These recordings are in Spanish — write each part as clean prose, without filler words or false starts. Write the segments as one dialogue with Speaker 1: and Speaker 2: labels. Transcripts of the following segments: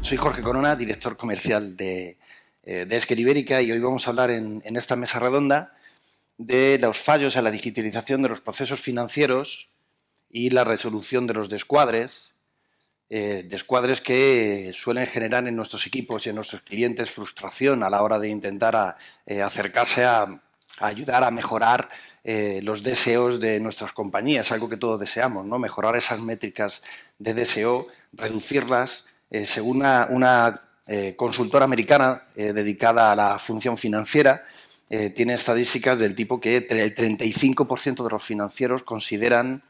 Speaker 1: Soy Jorge Corona, director comercial de Esker Ibérica, y hoy vamos a hablar en esta mesa redonda de los fallos en la digitalización de los procesos financieros y la resolución de los descuadres que suelen generar en nuestros equipos y en nuestros clientes frustración a la hora de intentar acercarse a ayudar a mejorar los deseos de nuestras compañías, algo que todos deseamos, ¿no? Mejorar esas métricas de deseo, reducirlas. Según una consultora americana dedicada a la función financiera, tiene estadísticas del tipo que el 35% de los financieros consideran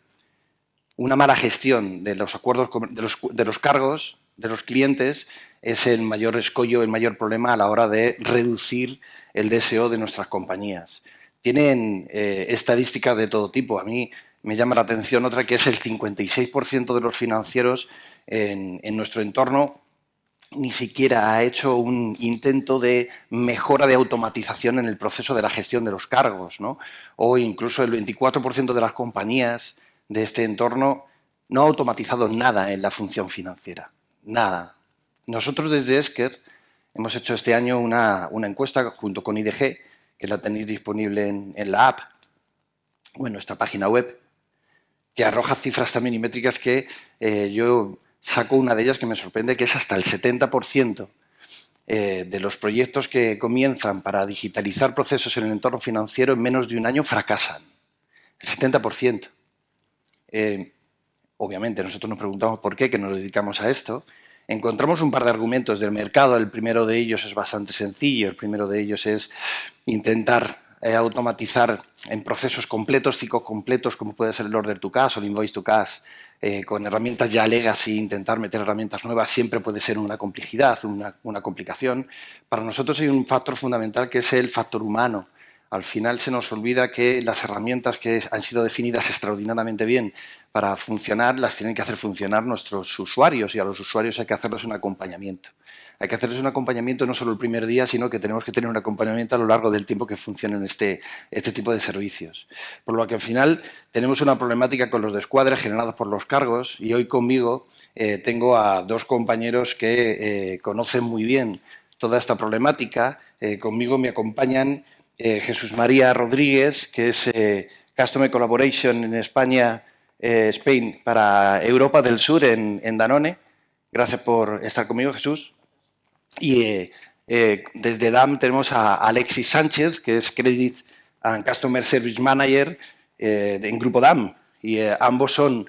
Speaker 1: una mala gestión de los acuerdos de los cargos de los clientes es el mayor escollo, el mayor problema a la hora de reducir el deseo de nuestras compañías. Tienen estadísticas de todo tipo. A mí me llama la atención otra, que es el 56% de los financieros en nuestro entorno ni siquiera ha hecho un intento de mejora de automatización en el proceso de la gestión de los cargos, ¿no? O incluso el 24% de las compañías de este entorno no ha automatizado nada en la función financiera. Nada. Nosotros desde Esker hemos hecho este año una encuesta junto con IDG, que la tenéis disponible en la app o en nuestra página web, que arroja cifras también y métricas que yo saco una de ellas que me sorprende, que es hasta el 70% de los proyectos que comienzan para digitalizar procesos en el entorno financiero en menos de un año fracasan. El 70%. Obviamente, nosotros nos preguntamos por qué, que nos dedicamos a esto. Encontramos un par de argumentos del mercado. El primero de ellos es bastante sencillo. El primero de ellos es intentar automatizar en procesos completos, ciclos completos, como puede ser el order to cash o el invoice to cash, con herramientas ya legacy, intentar meter herramientas nuevas siempre puede ser una complejidad, una complicación. Para nosotros hay un factor fundamental que es el factor humano. Al final se nos olvida que las herramientas que han sido definidas extraordinariamente bien para funcionar, las tienen que hacer funcionar nuestros usuarios, y a los usuarios hay que hacerles un acompañamiento. Hay que hacerles un acompañamiento no solo el primer día, sino que tenemos que tener un acompañamiento a lo largo del tiempo que funcionen este tipo de servicios. Por lo que al final tenemos una problemática con los descuadres generados por los cargos, y hoy conmigo tengo a dos compañeros que conocen muy bien toda esta problemática. Conmigo me acompañan Jesús María Rodríguez, que es Customer Collaboration en España, Spain, para Europa del Sur en Danone. Gracias por estar conmigo, Jesús. Y desde DAM tenemos a Alexis Sánchez, que es Credit and Customer Service Manager en Grupo DAM. Y ambos son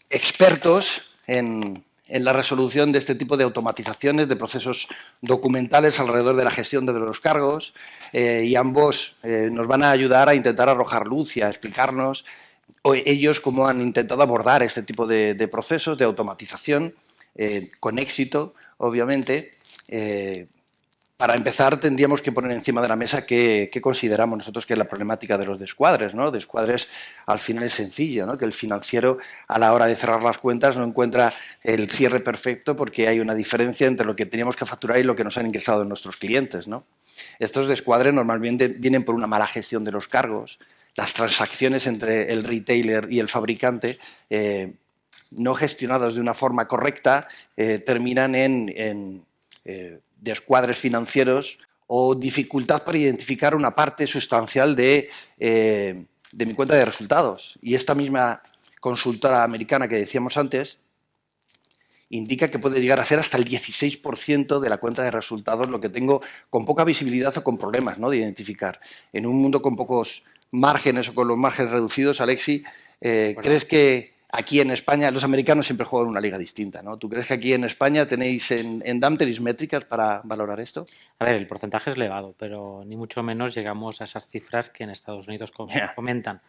Speaker 1: expertos en la resolución de este tipo de automatizaciones de procesos documentales alrededor de la gestión de los cargos, y ambos nos van a ayudar a intentar arrojar luz y a explicarnos ellos cómo han intentado abordar este tipo de procesos de automatización con éxito, obviamente. Para empezar, tendríamos que poner encima de la mesa qué consideramos nosotros que es la problemática de los descuadres, ¿no? Descuadres, al final, es sencillo, ¿no? Que el financiero, a la hora de cerrar las cuentas, no encuentra el cierre perfecto porque hay una diferencia entre lo que teníamos que facturar y lo que nos han ingresado nuestros clientes, ¿no? Estos descuadres normalmente vienen por una mala gestión de los cargos. Las transacciones entre el retailer y el fabricante, no gestionadas de una forma correcta, terminan en descuadres financieros o dificultad para identificar una parte sustancial de mi cuenta de resultados. Y esta misma consultora americana que decíamos antes indica que puede llegar a ser hasta el 16% de la cuenta de resultados lo que tengo con poca visibilidad o con problemas, ¿no?, de identificar. En un mundo con pocos márgenes o con los márgenes reducidos, Alexi, ¿crees que aquí en España los americanos siempre juegan una liga distinta, ¿no? ¿Tú crees que aquí en España tenéis en DAM tenéis métricas para valorar esto?
Speaker 2: A ver, el porcentaje es elevado, pero ni mucho menos llegamos a esas cifras que en Estados Unidos comentan.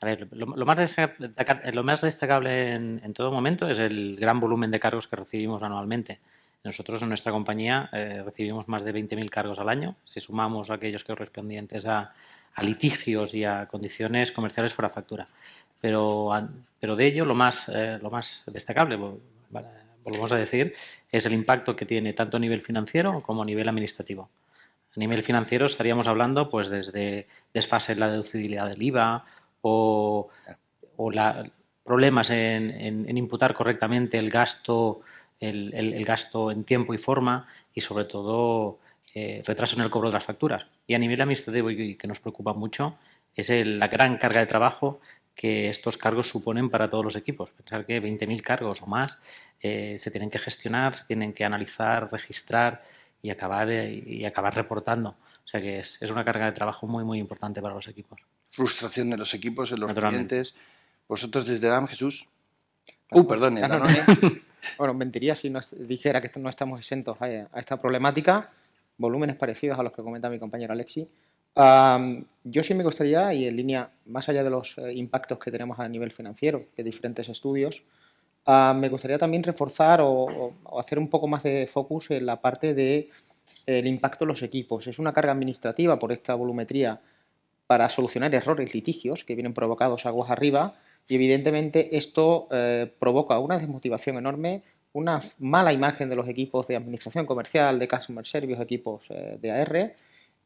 Speaker 2: A ver, lo más destacable en todo momento es el gran volumen de cargos que recibimos anualmente. Nosotros en nuestra compañía recibimos más de 20.000 cargos al año, si sumamos aquellos correspondientes a litigios y a condiciones comerciales fuera factura. Pero de ello lo más destacable, volvemos a decir, es el impacto que tiene tanto a nivel financiero como a nivel administrativo. A nivel financiero estaríamos hablando pues desde desfases en la deducibilidad del IVA o problemas en imputar correctamente el gasto el gasto en tiempo y forma y, sobre todo, retraso en el cobro de las facturas. Y a nivel administrativo, y que nos preocupa mucho, es la gran carga de trabajo que estos cargos suponen para todos los equipos. Pensar que 20.000 cargos o más se tienen que gestionar, se tienen que analizar, registrar y acabar reportando. O sea que es una carga de trabajo muy, muy importante para los equipos.
Speaker 1: Frustración de los equipos, de los
Speaker 2: Naturalmente.
Speaker 1: clientes. Vosotros desde DAM, Jesús. Perdón,
Speaker 3: no,
Speaker 1: Danone.
Speaker 3: Bueno, mentiría si dijera que no estamos exentos a esta problemática. Volúmenes parecidos a los que comenta mi compañero Alexi. Yo sí me gustaría, y en línea, más allá de los impactos que tenemos a nivel financiero, de diferentes estudios, me gustaría también reforzar o hacer un poco más de focus en la parte del impacto en los equipos. Es una carga administrativa por esta volumetría para solucionar errores, litigios que vienen provocados aguas arriba, y evidentemente esto provoca una desmotivación enorme, una mala imagen de los equipos de administración comercial, de customer service, equipos de AR,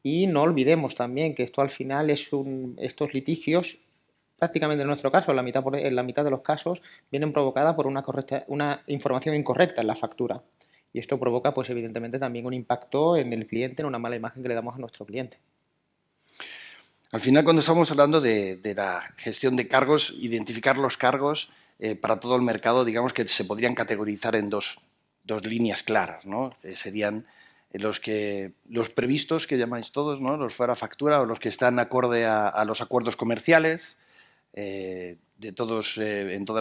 Speaker 3: y no olvidemos también que esto al final estos litigios, prácticamente en nuestro caso, en la mitad de los casos, vienen provocadas por una información incorrecta en la factura. Y esto provoca, pues evidentemente, también un impacto en el cliente, en una mala imagen que le damos a nuestro cliente.
Speaker 1: Al final, cuando estamos hablando de la gestión de cargos, identificar los cargos para todo el mercado, digamos que se podrían categorizar en dos líneas claras, ¿no? Serían los previstos, que llamáis todos, ¿no? Los fuera factura, o los que están acorde a los acuerdos comerciales. En todas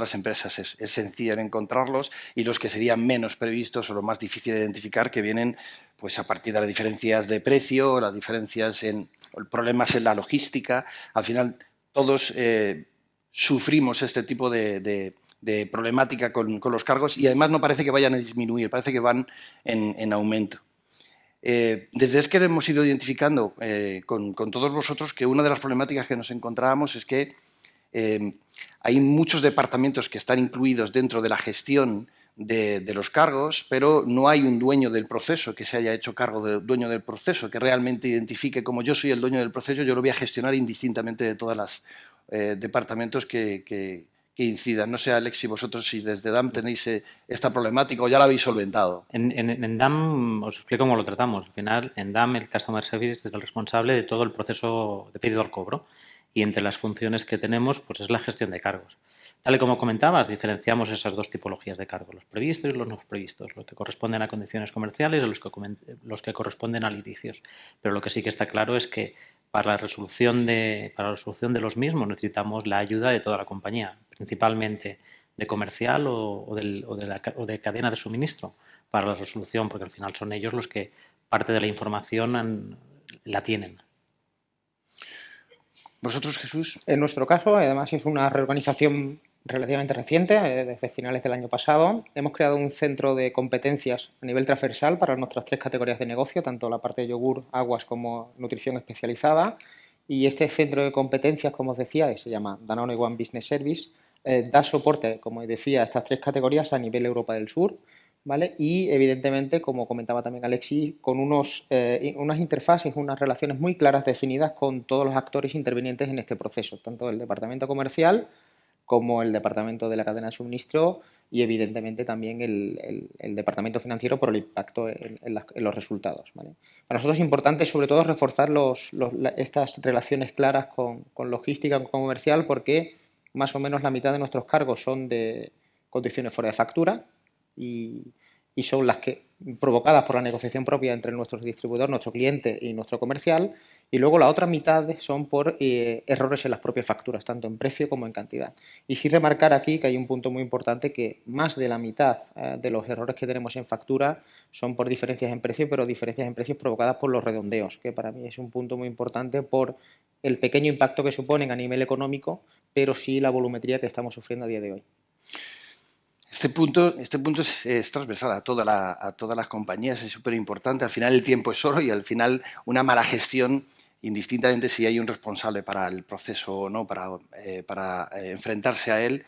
Speaker 1: las empresas es sencillo encontrarlos, y los que serían menos previstos o lo más difícil de identificar, que vienen pues a partir de las diferencias de precio, las diferencias problemas en la logística. Al final todos sufrimos este tipo de problemática con los cargos, y además no parece que vayan a disminuir, parece que van en aumento. Desde Esker hemos ido identificando con todos vosotros que una de las problemáticas que nos encontrábamos es que hay muchos departamentos que están incluidos dentro de la gestión de los cargos, pero no hay un dueño del proceso que se haya hecho cargo del dueño del proceso, que realmente identifique, como yo soy el dueño del proceso, yo lo voy a gestionar indistintamente de todos los departamentos que incidan. No sé, Alex, si vosotros, si desde DAM tenéis esta problemática o ya la habéis solventado.
Speaker 2: En DAM os explico cómo lo tratamos. Al final, en DAM el Customer Service es el responsable de todo el proceso de pedido al cobro, y entre las funciones que tenemos pues es la gestión de cargos. Tal y como comentabas, diferenciamos esas dos tipologías de cargos, los previstos y los no previstos, los que corresponden a condiciones comerciales y los que corresponden a litigios. Pero lo que sí que está claro es que para la resolución de los mismos necesitamos la ayuda de toda la compañía, principalmente de comercial o de cadena de suministro para la resolución, porque al final son ellos los que parte de la información la tienen.
Speaker 1: ¿Vosotros, Jesús?
Speaker 3: En nuestro caso, además, es una reorganización relativamente reciente, desde finales del año pasado. Hemos creado un centro de competencias a nivel transversal para nuestras 3 categorías de negocio, tanto la parte de yogur, aguas como nutrición especializada. Y este centro de competencias, como os decía, se llama Danone One Business Service, da soporte, como decía, a estas 3 categorías a nivel Europa del Sur, ¿vale? Y evidentemente, como comentaba también Alexis, con unas interfaces, unas relaciones muy claras definidas con todos los actores intervinientes en este proceso, tanto el departamento comercial como el departamento de la cadena de suministro y evidentemente también el departamento financiero por el impacto en los resultados, ¿vale? Para nosotros es importante sobre todo reforzar estas relaciones claras con logística, con comercial, porque más o menos la mitad de nuestros cargos son de condiciones fuera de factura, y son las que provocadas por la negociación propia entre nuestro distribuidor, nuestro cliente y nuestro comercial, y luego la otra mitad son por errores en las propias facturas, tanto en precio como en cantidad. Y sí remarcar aquí que hay un punto muy importante, que más de la mitad de los errores que tenemos en factura son por diferencias en precio, pero diferencias en precios provocadas por los redondeos, que para mí es un punto muy importante por el pequeño impacto que suponen a nivel económico, pero sí la volumetría que estamos sufriendo a día de hoy.
Speaker 1: Este punto es transversal a todas las compañías, es súper importante. Al final el tiempo es oro, y al final una mala gestión, indistintamente si hay un responsable para el proceso o no, para enfrentarse a él,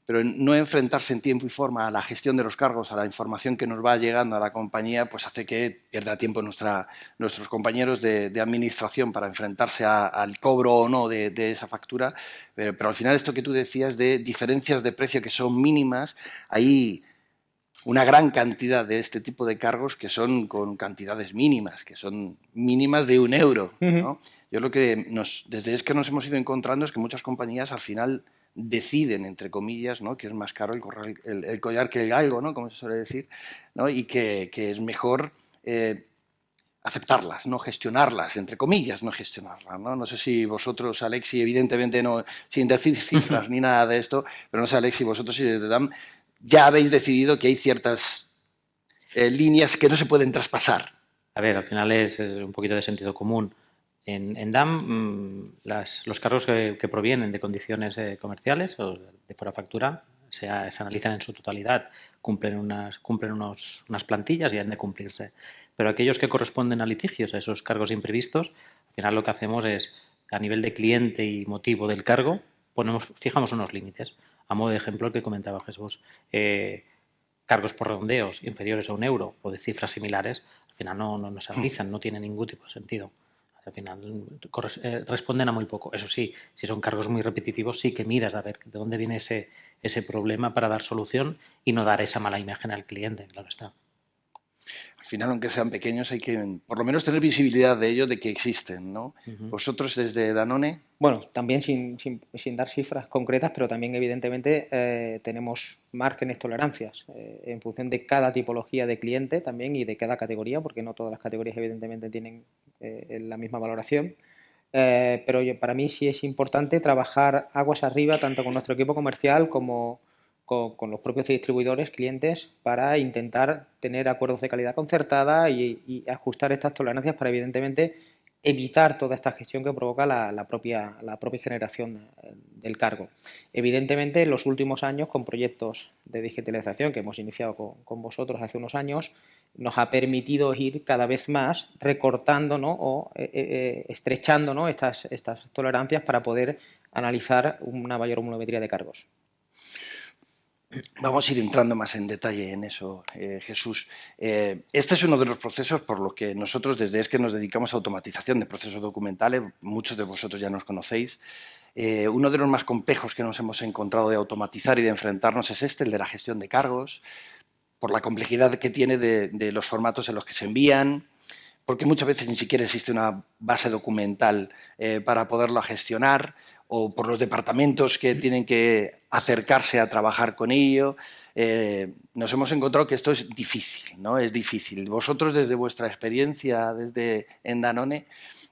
Speaker 1: pero no enfrentarse en tiempo y forma a la gestión de los cargos, a la información que nos va llegando a la compañía, pues hace que pierda tiempo nuestros compañeros de administración para enfrentarse al cobro o no de esa factura. Pero al final esto que tú decías de diferencias de precio que son mínimas, ahí una gran cantidad de este tipo de cargos que son con cantidades mínimas, que son mínimas de 1 euro, ¿no? Yo lo que desde es que nos hemos ido encontrando es que muchas compañías al final deciden, entre comillas, ¿no?, que es más caro el collar que el galgo, ¿no?, como se suele decir, ¿no?, y que es mejor aceptarlas, no gestionarlas, entre comillas, no gestionarlas, ¿no? No sé si vosotros, Alexi, evidentemente no, sin decir cifras ni nada de esto, pero no sé, Alexi, vosotros si desde DAM ya habéis decidido que hay ciertas líneas que no se pueden traspasar.
Speaker 2: A ver, al final es un poquito de sentido común. En DAM, los cargos que provienen de condiciones comerciales o de fuera factura se analizan en su totalidad, cumplen unas plantillas y han de cumplirse. Pero aquellos que corresponden a litigios, a esos cargos imprevistos, al final lo que hacemos es, a nivel de cliente y motivo del cargo, fijamos unos límites. A modo de ejemplo, el que comentaba Jesús, cargos por redondeos inferiores a 1 euro o de cifras similares, al final no se analizan, no tiene ningún tipo de sentido. Al final responden a muy poco. Eso sí, si son cargos muy repetitivos, sí que miras a ver de dónde viene ese problema para dar solución y no dar esa mala imagen al cliente, claro está.
Speaker 1: Al final, aunque sean pequeños, hay que por lo menos tener visibilidad de ellos, de que existen, ¿no? Vosotros desde Danone...
Speaker 3: Bueno, también sin dar cifras concretas, pero también evidentemente tenemos márgenes, tolerancias en función de cada tipología de cliente también y de cada categoría, porque no todas las categorías evidentemente tienen la misma valoración. Pero para mí sí es importante trabajar aguas arriba tanto con nuestro equipo comercial como con los propios distribuidores, clientes, para intentar tener acuerdos de calidad concertada y ajustar estas tolerancias para evidentemente evitar toda esta gestión que provoca la propia generación del cargo. Evidentemente, en los últimos años, con proyectos de digitalización que hemos iniciado con vosotros hace unos años, nos ha permitido ir cada vez más recortando, ¿no?, o estrechando, ¿no?, estas tolerancias para poder analizar una mayor volumetría de cargos.
Speaker 1: Vamos a ir entrando más en detalle en eso, Jesús. Este es uno de los procesos por los que nosotros, desde es que nos dedicamos a automatización de procesos documentales, muchos de vosotros ya nos conocéis, uno de los más complejos que nos hemos encontrado de automatizar y de enfrentarnos es el de la gestión de cargos, por la complejidad que tiene de los formatos en los que se envían, porque muchas veces ni siquiera existe una base documental para poderlo gestionar, o por los departamentos que tienen que acercarse a trabajar con ello. Nos hemos encontrado que esto es difícil, ¿no? Es difícil. Vosotros, desde vuestra experiencia en Danone,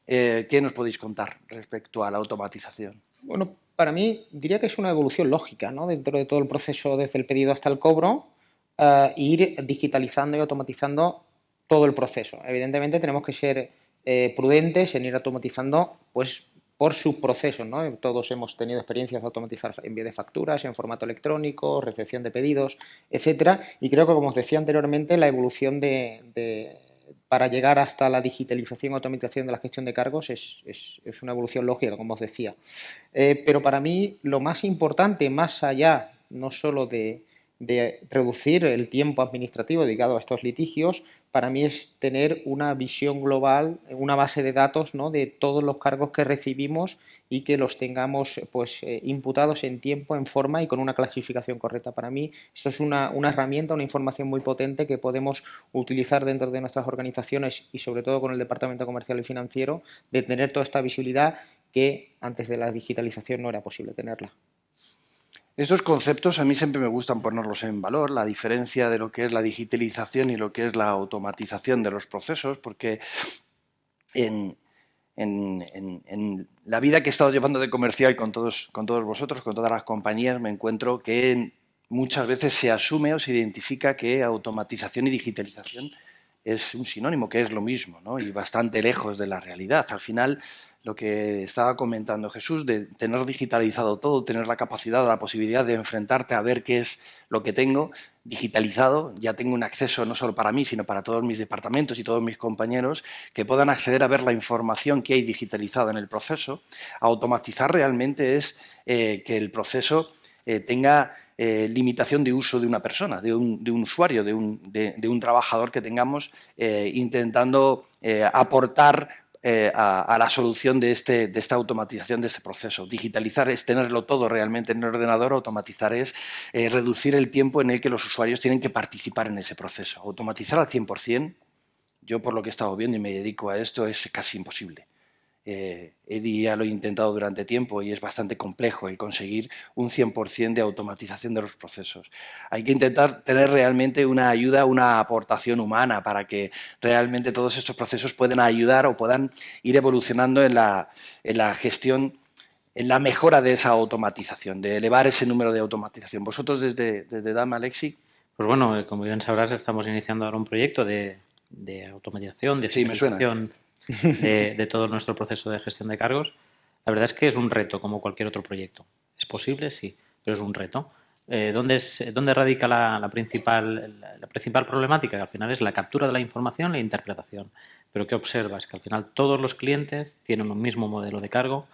Speaker 1: ¿qué nos podéis contar respecto a la automatización?
Speaker 3: Bueno, para mí diría que es una evolución lógica, ¿no?, dentro de todo el proceso, desde el pedido hasta el cobro, ir digitalizando y automatizando todo el proceso. Evidentemente tenemos que ser prudentes en ir automatizando, pues, por subprocesos, ¿no? Todos hemos tenido experiencias de automatizar envío de facturas en formato electrónico, recepción de pedidos, etcétera. Y creo que, como os decía anteriormente, la evolución para llegar hasta la digitalización y automatización de la gestión de cargos es una evolución lógica, como os decía. Pero para mí lo más importante, más allá no solo de reducir el tiempo administrativo dedicado a estos litigios, para mí es tener una visión global, una base de datos, ¿no?, de todos los cargos que recibimos y que los tengamos, pues, imputados en tiempo, en forma y con una clasificación correcta. Para mí esto es una herramienta, una información muy potente que podemos utilizar dentro de nuestras organizaciones y sobre todo con el Departamento Comercial y Financiero, de tener toda esta visibilidad que antes de la digitalización no era posible tenerla.
Speaker 1: Estos conceptos a mí siempre me gustan ponerlos en valor, la diferencia de lo que es la digitalización y lo que es la automatización de los procesos, porque en la vida que he estado llevando de comercial con todos vosotros, con todas las compañías, me encuentro que muchas veces se asume o se identifica que automatización y digitalización es un sinónimo, que es lo mismo, ¿no?, y bastante lejos de la realidad. Al final, lo que estaba comentando Jesús, de tener digitalizado todo, tener la capacidad, la posibilidad de enfrentarte a ver qué es lo que tengo digitalizado, ya tengo un acceso no solo para mí, sino para todos mis departamentos y todos mis compañeros, que puedan acceder a ver la información que hay digitalizada en el proceso. Automatizar realmente es que el proceso tenga limitación de uso de una persona, de un usuario, de un trabajador que tengamos intentando aportar a la solución de esta automatización de este proceso. Digitalizar es tenerlo todo realmente en el ordenador, automatizar es reducir el tiempo en el que los usuarios tienen que participar en ese proceso. Automatizar al 100%, yo por lo que he estado viendo y me dedico a esto, es casi imposible. Eddie ya lo he intentado durante tiempo y es bastante complejo el conseguir un 100% de automatización de los procesos. Hay que intentar tener realmente una ayuda, una aportación humana para que realmente todos estos procesos puedan ayudar o puedan ir evolucionando en la gestión, en la mejora de esa automatización, de elevar ese número de automatización. ¿Vosotros desde DAM, Alexi?
Speaker 2: Pues bueno, como bien sabrás, estamos iniciando ahora un proyecto de automatización, de simplificación de todo nuestro proceso de gestión de cargos. La verdad es que es un reto, como cualquier otro proyecto. ¿Es posible? Sí, pero es un reto. ¿Dónde radica la principal problemática? Que al final es la captura de la información e la interpretación. Pero ¿qué observas? Que al final todos los clientes tienen un mismo modelo de cargo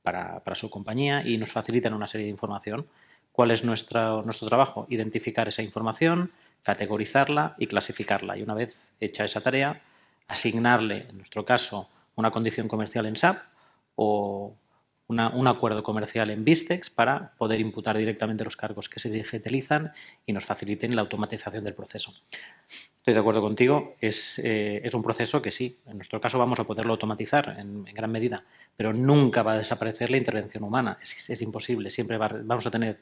Speaker 2: para su compañía y nos facilitan una serie de información. ¿Cuál es nuestro trabajo? Identificar esa información, categorizarla y clasificarla. Y una vez hecha esa tarea, asignarle, en nuestro caso, una condición comercial en SAP o un acuerdo comercial en Vistex para poder imputar directamente los cargos que se digitalizan y nos faciliten la automatización del proceso. Estoy de acuerdo contigo, es un proceso que sí, en nuestro caso vamos a poderlo automatizar en gran medida, pero nunca va a desaparecer la intervención humana, es imposible, siempre vamos a tener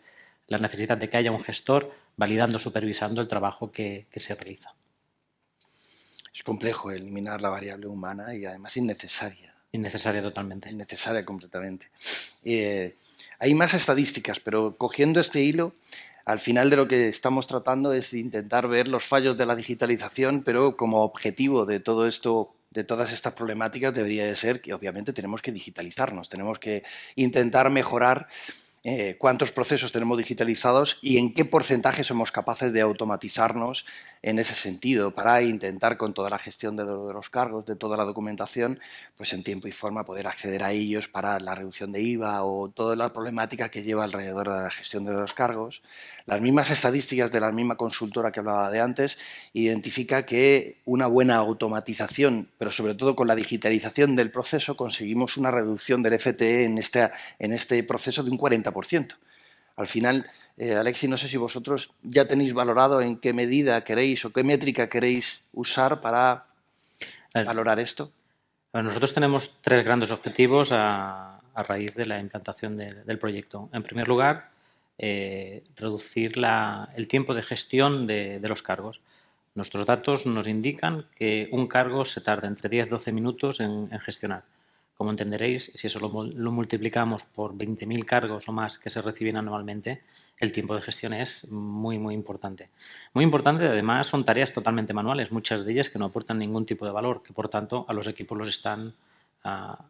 Speaker 2: la necesidad de que haya un gestor validando, supervisando el trabajo que se realiza.
Speaker 1: Es complejo eliminar la variable humana y además innecesaria.
Speaker 2: Innecesaria totalmente.
Speaker 1: Innecesaria completamente. Hay más estadísticas, pero cogiendo este hilo, al final de lo que estamos tratando es intentar ver los fallos de la digitalización, pero como objetivo de todo esto, de todas estas problemáticas, debería de ser que obviamente tenemos que digitalizarnos, tenemos que intentar mejorar cuántos procesos tenemos digitalizados y en qué porcentaje somos capaces de automatizarnos en ese sentido para intentar con toda la gestión de los cargos, de toda la documentación, pues en tiempo y forma poder acceder a ellos para la reducción de IVA o toda la problemática que lleva alrededor de la gestión de los cargos. Las mismas estadísticas de la misma consultora que hablaba de antes identifica que una buena automatización, pero sobre todo con la digitalización del proceso, conseguimos una reducción del FTE en este proceso de un 40%. Al final, Alexi, no sé si vosotros ya tenéis valorado en qué medida queréis o qué métrica queréis usar para valorar esto.
Speaker 2: Nosotros tenemos 3 grandes objetivos a raíz de la implantación del proyecto. En primer lugar, reducir el tiempo de gestión de los cargos. Nuestros datos nos indican que un cargo se tarda entre 10-12 minutos en gestionar. Como entenderéis, si eso lo multiplicamos por 20.000 cargos o más que se reciben anualmente, el tiempo de gestión es muy, muy importante. Muy importante, además, son tareas totalmente manuales, muchas de ellas que no aportan ningún tipo de valor, que por tanto a los equipos los están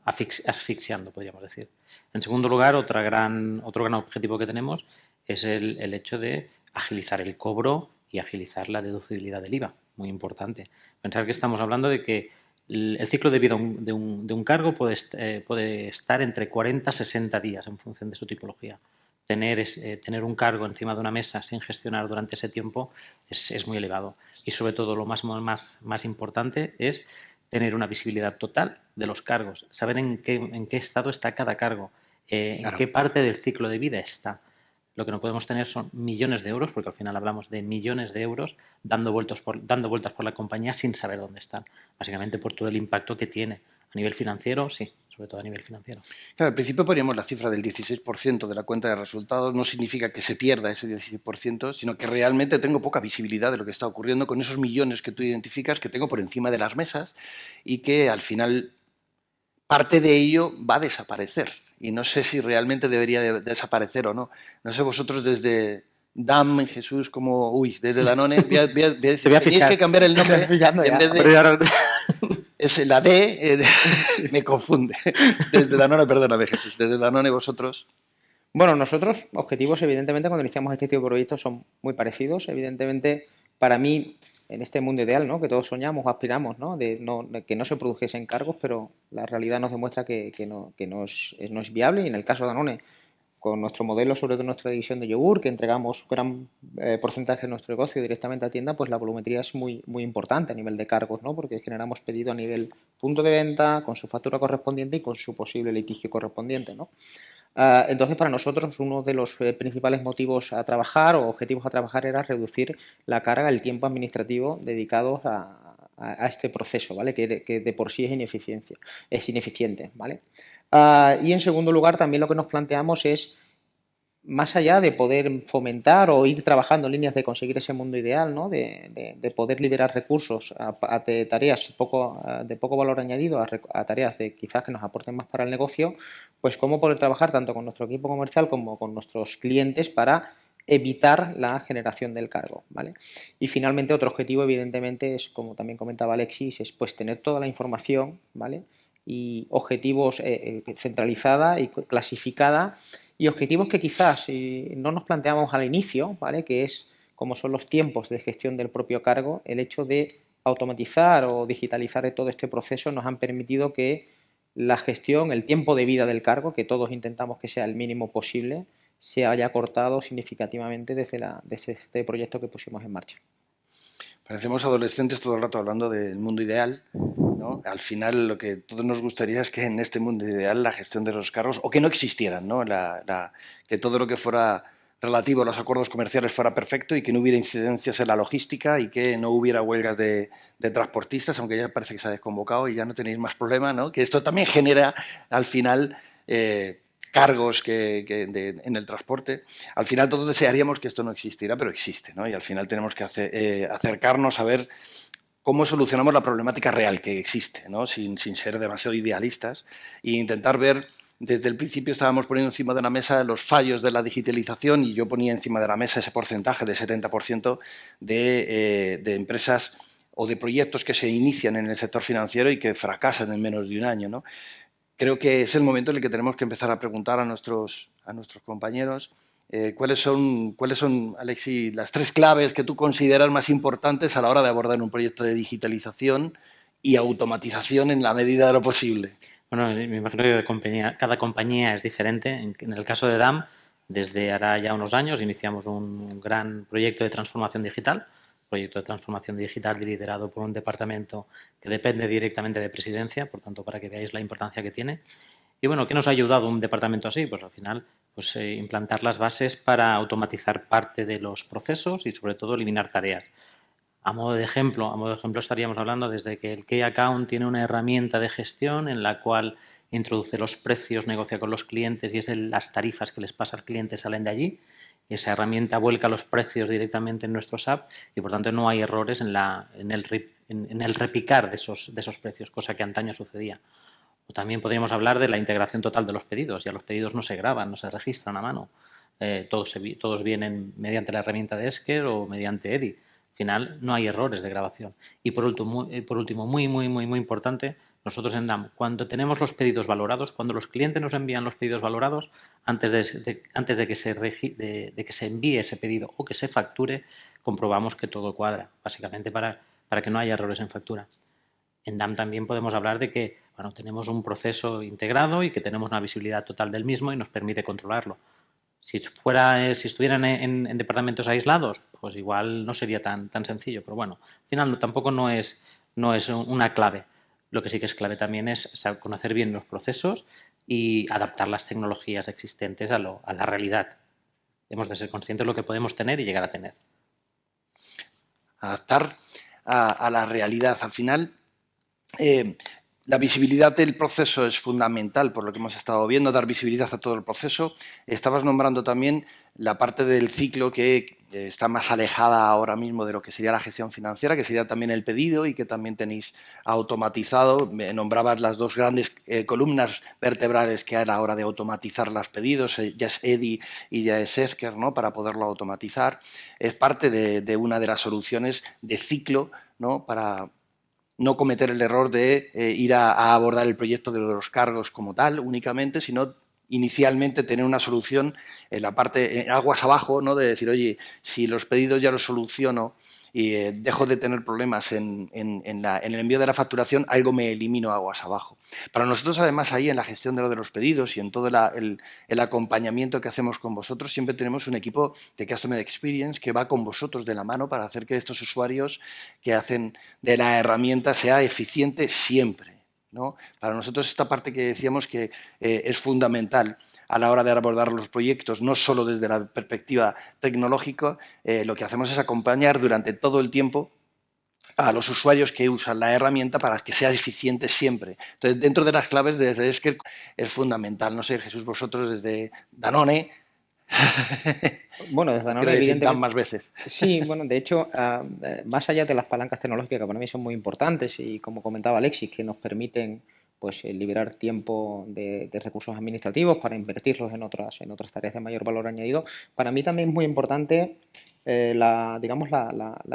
Speaker 2: asfixiando, podríamos decir. En segundo lugar, otro gran objetivo que tenemos es el hecho de agilizar el cobro y agilizar la deducibilidad del IVA, muy importante. Pensar que estamos hablando de que el ciclo de vida de un cargo puede estar entre 40 y 60 días en función de su tipología. Tener un cargo encima de una mesa sin gestionar durante ese tiempo es muy elevado. Y sobre todo lo más importante es tener una visibilidad total de los cargos, saber en qué estado está cada cargo, en qué parte del ciclo de vida está. Lo que no podemos tener son millones de euros, porque al final hablamos de millones de euros dando vueltas por la compañía sin saber dónde están. Básicamente por todo el impacto que tiene. A nivel financiero, sí, sobre todo a nivel financiero.
Speaker 1: Claro, al principio poníamos la cifra del 16% de la cuenta de resultados. No significa que se pierda ese 16%, sino que realmente tengo poca visibilidad de lo que está ocurriendo con esos millones que tú identificas, que tengo por encima de las mesas y que al final parte de ello va a desaparecer. Y no sé si realmente debería desaparecer o no. No sé vosotros desde DAM, Jesús, como... Uy, desde Danone, tenéis que cambiar el nombre. En vez de, es la D, me confunde. Desde Danone, perdóname, Jesús. Desde Danone, vosotros...
Speaker 3: Bueno, nosotros, objetivos, evidentemente, cuando iniciamos este tipo de proyectos son muy parecidos. Evidentemente, para mí, en este mundo ideal, ¿no?, que todos soñamos o aspiramos, ¿no?, de que no se produjesen cargos, pero la realidad nos demuestra que no es viable. Y en el caso de Danone, con nuestro modelo, sobre todo nuestra división de yogur, que entregamos gran porcentaje de nuestro negocio directamente a tienda, pues la volumetría es muy importante a nivel de cargos, ¿no? Porque generamos pedido a nivel punto de venta, con su factura correspondiente y con su posible litigio correspondiente, ¿no? Entonces, para nosotros, uno de los principales motivos a trabajar o objetivos a trabajar era reducir la carga, el tiempo administrativo dedicado a este proceso, ¿vale? Que de por sí es ineficiente, ¿vale? Y en segundo lugar, también lo que nos planteamos es, más allá de poder fomentar o ir trabajando en líneas de conseguir ese mundo ideal, ¿no? de poder liberar recursos de tareas de poco valor añadido a tareas de quizás que nos aporten más para el negocio, pues cómo poder trabajar tanto con nuestro equipo comercial como con nuestros clientes para evitar la generación del cargo, ¿vale? Y finalmente otro objetivo evidentemente es, como también comentaba Alexis, es pues tener toda la información, ¿vale? Y objetivos centralizada y clasificada, y objetivos que quizás no nos planteamos al inicio, ¿vale? Que es, como son los tiempos de gestión del propio cargo, el hecho de automatizar o digitalizar todo este proceso nos han permitido que la gestión, el tiempo de vida del cargo, que todos intentamos que sea el mínimo posible, se haya cortado significativamente desde este proyecto que pusimos en marcha.
Speaker 1: Parecemos adolescentes todo el rato hablando del mundo ideal, ¿no? Al final lo que todos nos gustaría es que en este mundo ideal la gestión de los cargos, o que no existieran, ¿no? Que todo lo que fuera relativo a los acuerdos comerciales fuera perfecto y que no hubiera incidencias en la logística y que no hubiera huelgas de transportistas, aunque ya parece que se ha desconvocado y ya no tenéis más problema, ¿no? Que esto también genera al final cargos en el transporte. Al final todos desearíamos que esto no existiera, pero existe, ¿no? Y al final tenemos que acercarnos a ver cómo solucionamos la problemática real que existe, ¿no? Sin ser demasiado idealistas, e intentar ver. Desde el principio estábamos poniendo encima de la mesa los fallos de la digitalización y yo ponía encima de la mesa ese porcentaje de 70% de empresas o de proyectos que se inician en el sector financiero y que fracasan en menos de un año, ¿no? Creo que es el momento en el que tenemos que empezar a preguntar a nuestros compañeros ¿cuáles son, Alexis, las 3 claves que tú consideras más importantes a la hora de abordar un proyecto de digitalización y automatización en la medida de lo posible?
Speaker 2: Bueno, me imagino que cada compañía es diferente. En el caso de DAM, desde ahora ya unos años iniciamos un gran proyecto de transformación digital, liderado por un departamento que depende directamente de Presidencia, por tanto, para que veáis la importancia que tiene. Y bueno, ¿qué nos ha ayudado un departamento así? Pues al final, implantar las bases para automatizar parte de los procesos y sobre todo eliminar tareas. A modo de ejemplo estaríamos hablando desde que el Key Account tiene una herramienta de gestión en la cual introduce los precios, negocia con los clientes y las tarifas que les pasa al cliente salen de allí. Y esa herramienta vuelca los precios directamente en nuestro SAP y por tanto no hay errores en el repicar de esos precios, cosa que antaño sucedía. O también podríamos hablar de la integración total de los pedidos. Ya los pedidos no se graban, no se registran a mano. Todos vienen mediante la herramienta de Esker o mediante EDI. Al final no hay errores de grabación. Y por último, muy importante, nosotros en DAM, cuando tenemos los pedidos valorados, cuando los clientes nos envían los pedidos valorados, antes de que se envíe ese pedido o que se facture, comprobamos que todo cuadra, básicamente para que no haya errores en factura. En DAM también podemos hablar de que tenemos un proceso integrado y que tenemos una visibilidad total del mismo y nos permite controlarlo. Si estuvieran en departamentos aislados, pues igual no sería tan sencillo, pero bueno, al final tampoco no es una clave. Lo que sí que es clave también es conocer bien los procesos y adaptar las tecnologías existentes a la realidad. Hemos de ser conscientes de lo que podemos tener y llegar a tener.
Speaker 1: Adaptar a la realidad. Al final, la visibilidad del proceso es fundamental, por lo que hemos estado viendo, dar visibilidad a todo el proceso. Estabas nombrando también la parte del ciclo que está más alejada ahora mismo de lo que sería la gestión financiera, que sería también el pedido y que también tenéis automatizado. Nombrabas las 2 grandes columnas vertebrales que hay a la hora de automatizar los pedidos, ya es EDI y ya es Esker, ¿no? Para poderlo automatizar. Es parte de una de las soluciones de ciclo, ¿no? Para no cometer el error de ir a abordar el proyecto de los cargos como tal únicamente, sino inicialmente tener una solución en la parte, en aguas abajo, ¿no? De decir, oye, si los pedidos ya los soluciono y dejo de tener problemas en el envío de la facturación, algo me elimino aguas abajo. Para nosotros, además, ahí en la gestión de los pedidos y en todo el acompañamiento que hacemos con vosotros, siempre tenemos un equipo de Customer Experience que va con vosotros de la mano para hacer que estos usuarios que hacen de la herramienta sea eficiente siempre, ¿no? Para nosotros esta parte que decíamos que es fundamental a la hora de abordar los proyectos, no solo desde la perspectiva tecnológica, lo que hacemos es acompañar durante todo el tiempo a los usuarios que usan la herramienta para que sea eficiente siempre. Entonces, dentro de las claves desde Esker es fundamental. No sé, Jesús, vosotros desde Danone...
Speaker 3: Bueno, desde Danone, evidentemente,
Speaker 1: más veces.
Speaker 3: Sí, bueno, de hecho, más allá de las palancas tecnológicas que para mí son muy importantes y como comentaba Alexis, que nos permiten pues liberar tiempo de recursos administrativos para invertirlos en otras tareas de mayor valor añadido, para mí también es muy importante la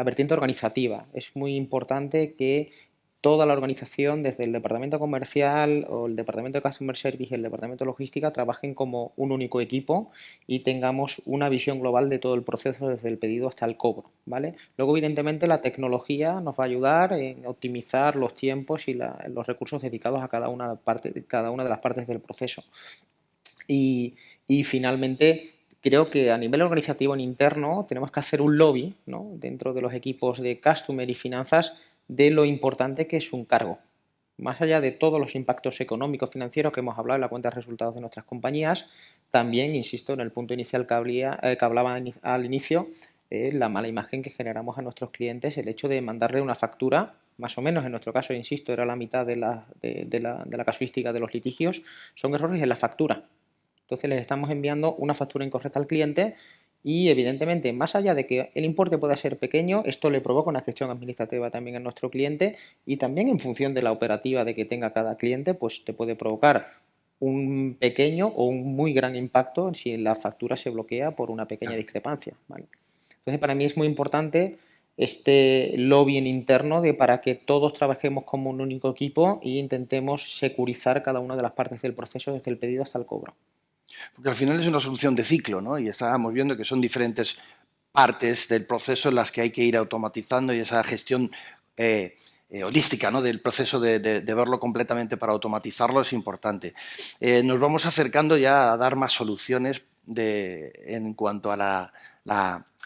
Speaker 3: vertiente organizativa. Es muy importante que toda la organización, desde el departamento comercial o el departamento de Customer Service y el departamento de logística, trabajen como un único equipo y tengamos una visión global de todo el proceso desde el pedido hasta el cobro, ¿vale? Luego, evidentemente, la tecnología nos va a ayudar en optimizar los tiempos y los recursos dedicados a cada una de las partes del proceso. Y finalmente, creo que a nivel organizativo en interno tenemos que hacer un lobby, ¿no?, dentro de los equipos de Customer y Finanzas, de lo importante que es un cargo. Más allá de todos los impactos económicos, financieros que hemos hablado en la cuenta de resultados de nuestras compañías, también, insisto, en el punto inicial que hablaba al inicio, la mala imagen que generamos a nuestros clientes, el hecho de mandarle una factura, más o menos, en nuestro caso, insisto, era la mitad de la casuística de los litigios, son errores en la factura. Entonces les estamos enviando una factura incorrecta al cliente y, evidentemente, más allá de que el importe pueda ser pequeño, esto le provoca una gestión administrativa también a nuestro cliente y también en función de la operativa de que tenga cada cliente, pues te puede provocar un pequeño o un muy gran impacto si la factura se bloquea por una pequeña discrepancia, ¿vale? Entonces, para mí es muy importante este lobbying interno para que todos trabajemos como un único equipo e intentemos securizar cada una de las partes del proceso desde el pedido hasta el cobro.
Speaker 1: Porque al final es una solución de ciclo, ¿no? Y estábamos viendo que son diferentes partes del proceso en las que hay que ir automatizando y esa gestión holística, ¿no?, del proceso de verlo completamente para automatizarlo es importante. Nos vamos acercando ya a dar más soluciones en cuanto a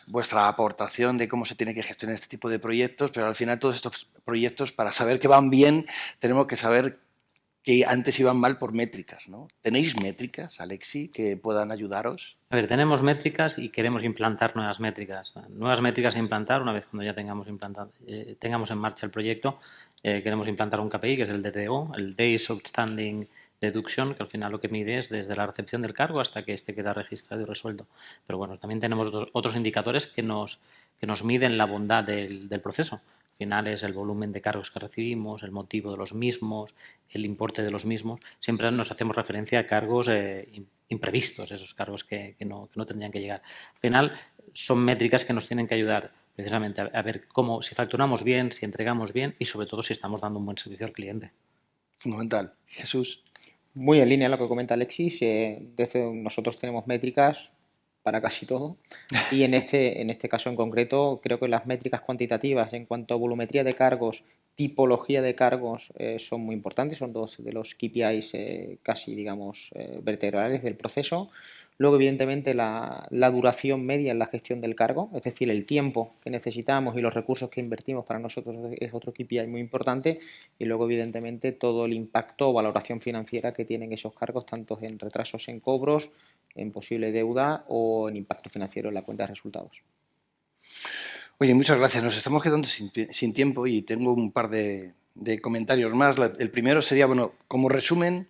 Speaker 1: vuestra aportación de cómo se tiene que gestionar este tipo de proyectos, pero al final todos estos proyectos, para saber que van bien, tenemos que saber que antes iban mal por métricas, ¿no? ¿Tenéis métricas, Alexi, que puedan ayudaros?
Speaker 2: A ver, tenemos métricas y queremos implantar nuevas métricas. Nuevas métricas a implantar, una vez cuando ya tengamos en marcha el proyecto, queremos implantar un KPI, que es el DTO, el Days Outstanding Deduction, que al final lo que mide es desde la recepción del cargo hasta que este queda registrado y resuelto. Pero bueno, también tenemos otros indicadores que nos miden la bondad del proceso. Al final es el volumen de cargos que recibimos, el motivo de los mismos, el importe de los mismos. Siempre nos hacemos referencia a cargos imprevistos, esos cargos que no tendrían que llegar. Al final son métricas que nos tienen que ayudar precisamente a ver cómo, si facturamos bien, si entregamos bien y sobre todo si estamos dando un buen servicio al cliente.
Speaker 1: Fundamental. Jesús.
Speaker 3: Muy en línea a lo que comenta Alexis. Nosotros tenemos métricas para casi todo y en este caso en concreto creo que las métricas cuantitativas en cuanto a volumetría de cargos, tipología de cargos son muy importantes, son dos de los KPIs casi, digamos, vertebrales del proceso. Luego, evidentemente, la duración media en la gestión del cargo, es decir, el tiempo que necesitamos y los recursos que invertimos para nosotros es otro KPI muy importante. Y luego, evidentemente, todo el impacto o valoración financiera que tienen esos cargos, tanto en retrasos en cobros, en posible deuda o en impacto financiero en la cuenta de resultados.
Speaker 1: Oye, muchas gracias. Nos estamos quedando sin tiempo y tengo un par de comentarios más. El primero sería, bueno, como resumen,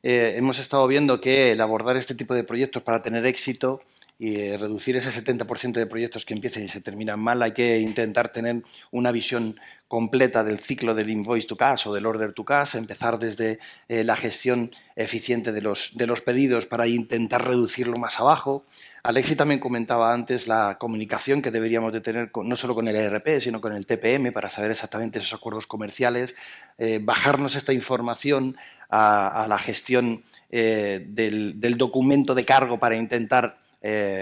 Speaker 1: hemos estado viendo que el abordar este tipo de proyectos para tener éxito y reducir ese 70% de proyectos que empiecen y se terminan mal. Hay que intentar tener una visión completa del ciclo del invoice to cash o del order to cash, empezar desde la gestión eficiente de los pedidos para intentar reducirlo más abajo. Alexi también comentaba antes la comunicación que deberíamos de tener no solo con el ERP, sino con el TPM para saber exactamente esos acuerdos comerciales, bajarnos esta información a la gestión del documento de cargo para intentar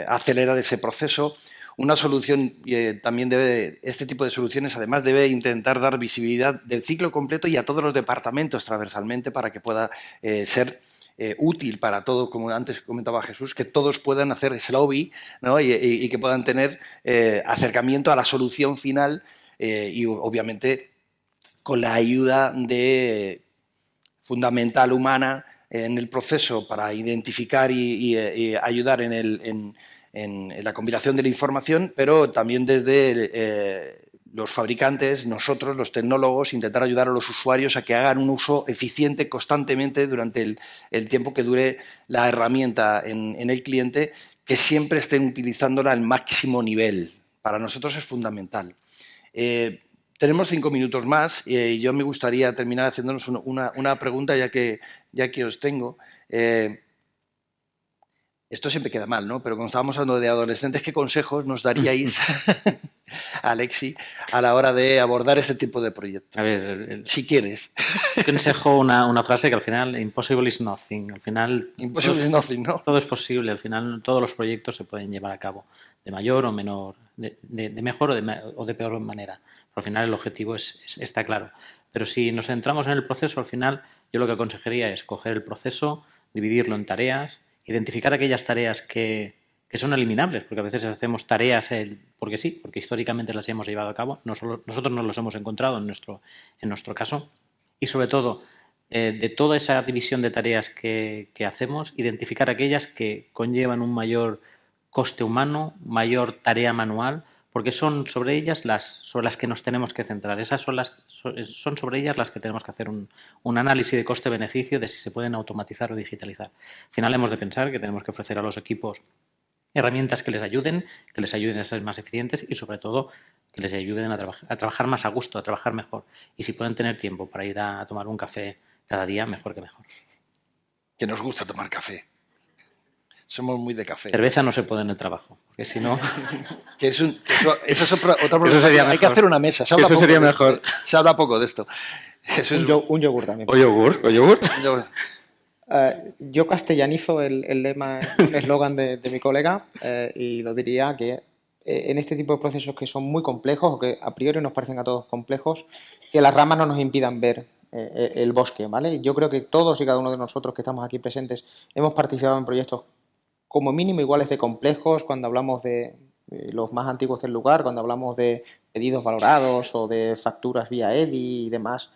Speaker 1: acelerar ese proceso. Una solución también este tipo de soluciones además debe intentar dar visibilidad del ciclo completo y a todos los departamentos transversalmente para que pueda ser útil para todo, como antes comentaba Jesús, que todos puedan hacer ese lobby, ¿no? y que puedan tener acercamiento a la solución final y obviamente con la ayuda fundamental humana en el proceso para identificar y ayudar en la combinación de la información, pero también desde los fabricantes, nosotros, los tecnólogos, intentar ayudar a los usuarios a que hagan un uso eficiente constantemente durante el tiempo que dure la herramienta en el cliente, que siempre estén utilizándola al máximo nivel. Para nosotros es fundamental. Tenemos 5 minutos más y yo me gustaría terminar haciéndonos una pregunta ya que os tengo. Esto siempre queda mal, ¿no? Pero cuando estábamos hablando de adolescentes, ¿qué consejos nos daríais, Alexi, a la hora de abordar este tipo de proyectos?
Speaker 2: A ver,
Speaker 1: si quieres.
Speaker 2: Consejo una frase que al final, impossible is nothing. Al final,
Speaker 1: impossible is nothing, ¿no?
Speaker 2: Todo es posible. Al final, todos los proyectos se pueden llevar a cabo de mayor o menor, de mejor o de peor manera. Al final, el objetivo está claro. Pero si nos centramos en el proceso, al final, yo lo que aconsejaría es coger el proceso, dividirlo en tareas, identificar aquellas tareas que son eliminables, porque a veces hacemos tareas porque sí, porque históricamente las hemos llevado a cabo, nosotros nos los hemos encontrado en nuestro caso, y sobre todo, de toda esa división de tareas que hacemos, identificar aquellas que conllevan un mayor coste humano, mayor tarea manual, porque son sobre ellas sobre las que nos tenemos que centrar. Esas son sobre ellas las que tenemos que hacer un análisis de coste-beneficio de si se pueden automatizar o digitalizar. Al final hemos de pensar que tenemos que ofrecer a los equipos herramientas que les ayuden a ser más eficientes y sobre todo que les ayuden a trabajar más a gusto, a trabajar mejor. Y si pueden tener tiempo para ir a tomar un café cada día, mejor que mejor.
Speaker 1: Que nos gusta tomar café. Somos muy de café.
Speaker 2: Cerveza no se puede en el trabajo, porque si no...
Speaker 1: Eso es otra problema.
Speaker 2: Eso sería mejor.
Speaker 1: Hay que hacer una mesa. Se habla
Speaker 2: eso
Speaker 1: poco
Speaker 2: sería
Speaker 1: de
Speaker 2: mejor.
Speaker 1: Esto. Se habla poco de esto.
Speaker 3: Un yogur también.
Speaker 2: ¿O yogur?
Speaker 3: Yo castellanizo el lema, el eslogan de mi colega y lo diría que en este tipo de procesos que son muy complejos o que a priori nos parecen a todos complejos, que las ramas no nos impidan ver el bosque, ¿vale? Yo creo que todos y cada uno de nosotros que estamos aquí presentes hemos participado en proyectos como mínimo iguales de complejos cuando hablamos de los más antiguos del lugar, cuando hablamos de pedidos valorados o de facturas vía EDI y demás,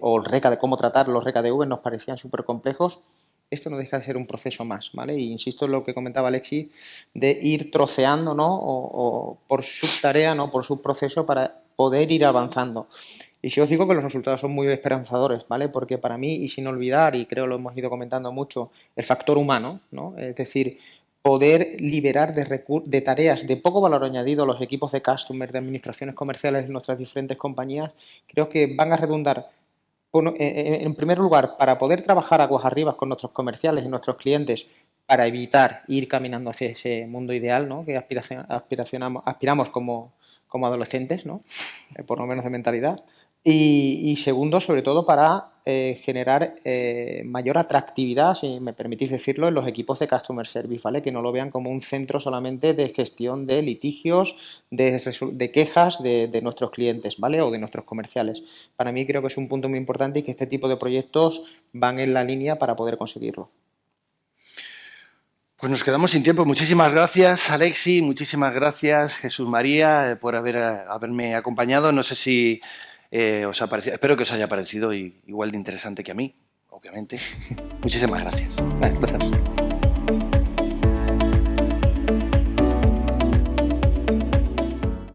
Speaker 3: o de cómo tratar los RKDV nos parecían súper complejos. Esto no deja de ser un proceso más, ¿vale? Y insisto en lo que comentaba Alexi, de ir troceando, ¿no? O por subtarea, ¿no? Por subproceso para poder ir avanzando. Y si os digo que los resultados son muy esperanzadores, ¿vale? Porque para mí, y sin olvidar, y creo lo hemos ido comentando mucho, el factor humano, ¿no? Es decir, poder liberar de tareas de poco valor añadido a los equipos de customer, de administraciones comerciales en nuestras diferentes compañías, creo que van a redundar, en primer lugar, para poder trabajar aguas arriba con nuestros comerciales y nuestros clientes, para evitar ir caminando hacia ese mundo ideal, ¿no? Que aspiramos como adolescentes, ¿no? Por lo menos de mentalidad. Y segundo, sobre todo, para generar mayor atractividad, si me permitís decirlo, en los equipos de Customer Service, ¿vale? Que no lo vean como un centro solamente de gestión de litigios, de quejas de nuestros clientes, ¿vale? O de nuestros comerciales. Para mí creo que es un punto muy importante y que este tipo de proyectos van en la línea para poder conseguirlo.
Speaker 1: Pues nos quedamos sin tiempo. Muchísimas gracias, Alexi. Muchísimas gracias, Jesús María, por haberme acompañado. No sé si os ha parecido, espero que os haya parecido igual de interesante que a mí, obviamente. Muchísimas gracias.
Speaker 3: Gracias.